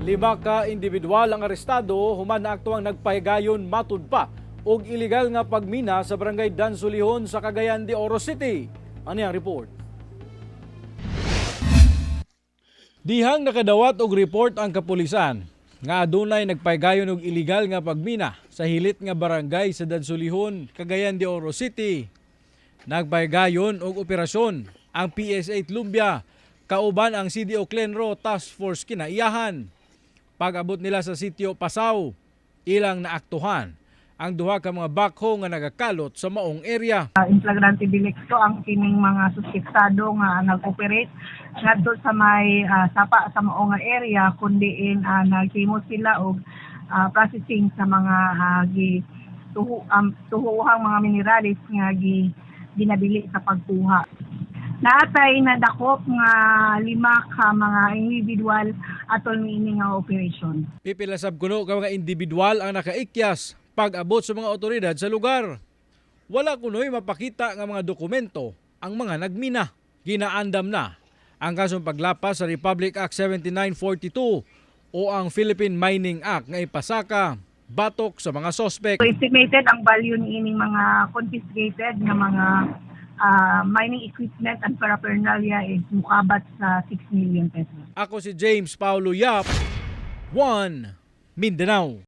5 ka individual ang arestado human na aktuang nagpahigayon matud pa og illegal nga pagmina sa barangay Dansulihon sa Cagayan de Oro City. Ano ang report? Dihang nakadawat og report ang kapulisan nga adunay nagpahigayon og illegal nga pagmina sa hilit nga barangay sa Dansulihon, Cagayan de Oro City. Nagpahigayon og operasyon ang PSA Lumbia kauban ang CDO Clenro Task Force kinaiyahan. Pag-abot nila sa sitio Pasaw, ilang naaktuhan ang duha ka mga bakho nga nagakalot sa maong area. In flagrante delicto ang kining mga suspektado nga nag-operate ngadto sa may sapa sa maong nga area kundi naghimo sila og processing sa mga tuhuhang mga mineralis nga ginabili sa pagkuha. Naatay na dakop nga 5 ka mga individual atol niini nga operation. Pipila sab kuno ka mga individual ang nakaikyas pag-abot sa mga otoridad sa lugar. Wala kunoy mapakita nga mga dokumento ang mga nagmina. Ginaandam na ang kasong paglapas sa Republic Act 7942 o ang Philippine Mining Act nga ipasaka batok sa mga sospek. So estimated ang value niining mga confiscated nga mga mining equipment and paraphernalia is mukabat sa 6 million pesos. Ako si James Paulo Yap, One Mindanao.